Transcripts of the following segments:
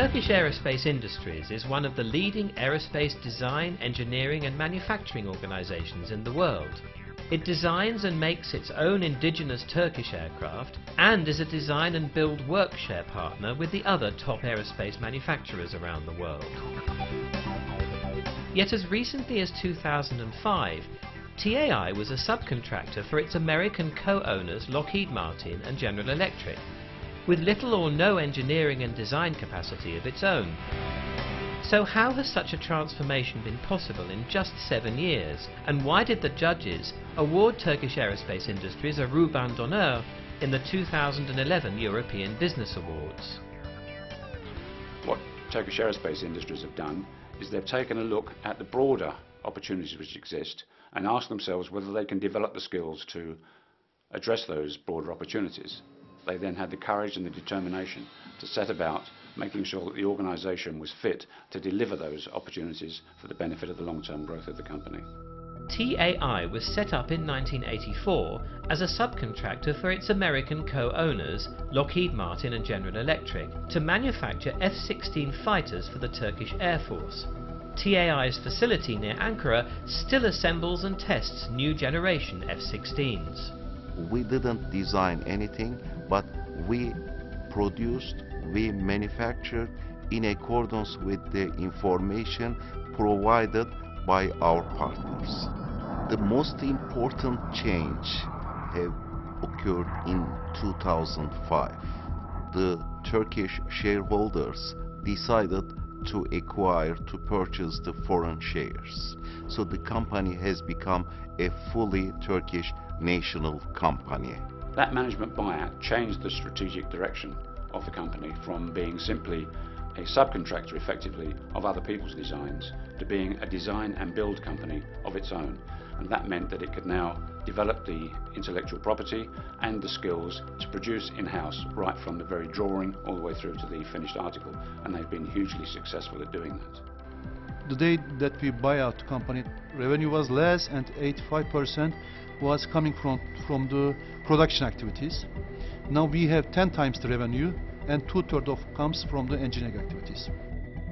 Turkish Aerospace Industries is one of the leading aerospace design, engineering and manufacturing organizations in the world. It designs and makes its own indigenous Turkish aircraft and is a design and build work-share partner with the other top aerospace manufacturers around the world. Yet as recently as 2005, TAI was a subcontractor for its American co-owners Lockheed Martin and General Electric, with little or no engineering and design capacity of its own. So how has such a transformation been possible in just 7 years, and why did the judges award Turkish Aerospace Industries a Ruban d'Honneur in the 2011 European Business Awards? What Turkish Aerospace Industries have done is they've taken a look at the broader opportunities which exist and asked themselves whether they can develop the skills to address those broader opportunities. They then had the courage and the determination to set about making sure that the organisation was fit to deliver those opportunities for the benefit of the long-term growth of the company. TAI was set up in 1984 as a subcontractor for its American co-owners Lockheed Martin and General Electric to manufacture F-16 fighters for the Turkish Air Force. TAI's facility near Ankara still assembles and tests new generation F-16s. We didn't design anything, but we produced, we manufactured in accordance with the information provided by our partners. The most important change have occurred in 2005. The Turkish shareholders decided to purchase the foreign shares. So the company has become a fully Turkish national company. That management buyout changed the strategic direction of the company from being simply a subcontractor effectively of other people's designs to being a design and build company of its own. And that meant that it could now develop the intellectual property and the skills to produce in-house right from the very drawing all the way through to the finished article, and they've been hugely successful at doing that. The day that we buy out the company, revenue was less and 85% was coming from the production activities. Now we have 10 times the revenue and 2/3 of comes from the engineering activities.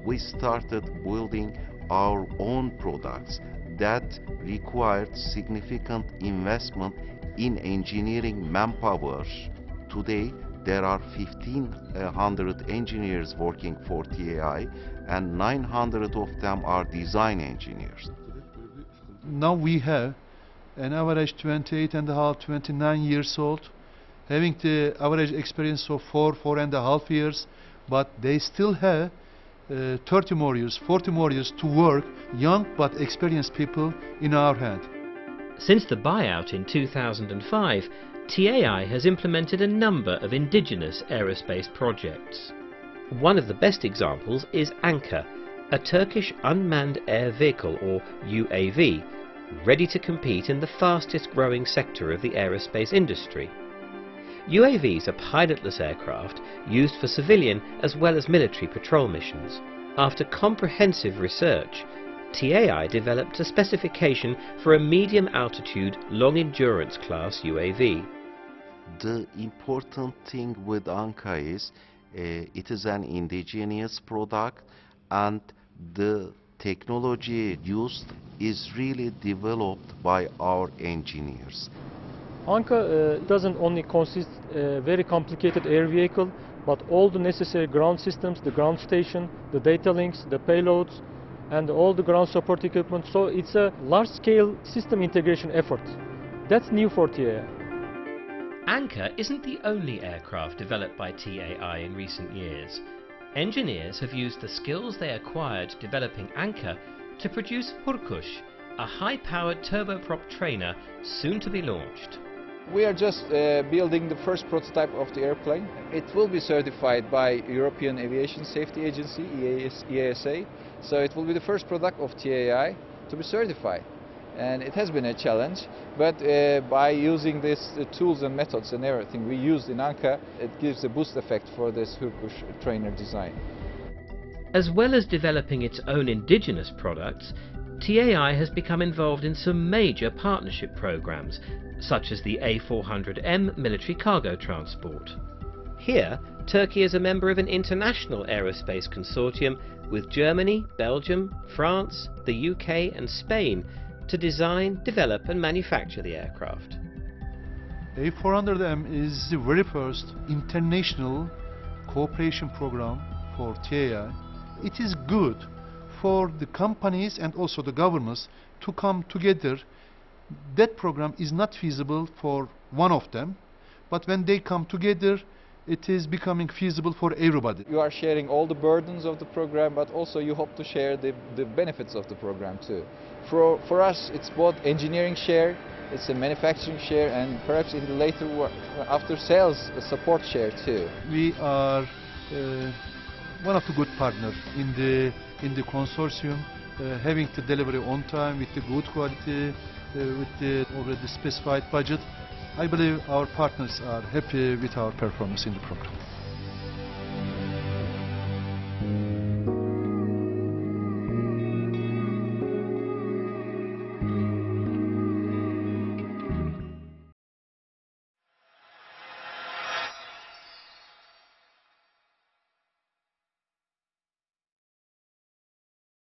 We started building our own products that required significant investment in engineering manpower. Today there are 1,500 engineers working for TAI and 900 of them are design engineers. Now we have an average 28.5, 29 years old, having the average experience of 4.5 years, but they still have 30 more years, 40 more years to work, young but experienced people in our hand. Since the buyout in 2005, TAI has implemented a number of indigenous aerospace projects. One of the best examples is Anka, a Turkish unmanned air vehicle or UAV, ready to compete in the fastest growing sector of the aerospace industry. UAVs are pilotless aircraft used for civilian as well as military patrol missions. After comprehensive research, TAI developed a specification for a medium altitude, long endurance class UAV. The important thing with Anka is it is an indigenous product and the technology used is really developed by our engineers. Anka doesn't only consist a very complicated air vehicle, but all the necessary ground systems, the ground station, the data links, the payloads, and all the ground support equipment. So it's a large-scale system integration effort. That's new for TAI. Anka isn't the only aircraft developed by TAI in recent years. Engineers have used the skills they acquired developing Anka to produce Hurkush, a high-powered turboprop trainer soon to be launched. We are just building the first prototype of the airplane. It will be certified by European Aviation Safety Agency, EASA. So it will be the first product of TAI to be certified. And it has been a challenge, but by using these tools and methods and everything we used in Anka, it gives a boost effect for this Hurkush trainer design. As well as developing its own indigenous products, TAI has become involved in some major partnership programs, such as the A400M military cargo transport. Here, Turkey is a member of an international aerospace consortium with Germany, Belgium, France, the UK and Spain to design, develop and manufacture the aircraft. A400M is the very first international cooperation program for TAI. It is good for the companies and also the governments to come together. That program is not feasible for one of them, but when they come together, it is becoming feasible for everybody. You are sharing all the burdens of the program, but also you hope to share the benefits of the program too. For us, it's both engineering share, it's a manufacturing share, and perhaps in the later after sales support share too. We are one of the good partners in the consortium, having the delivery on time with the good quality, with the already specified budget. I believe our partners are happy with our performance in the program.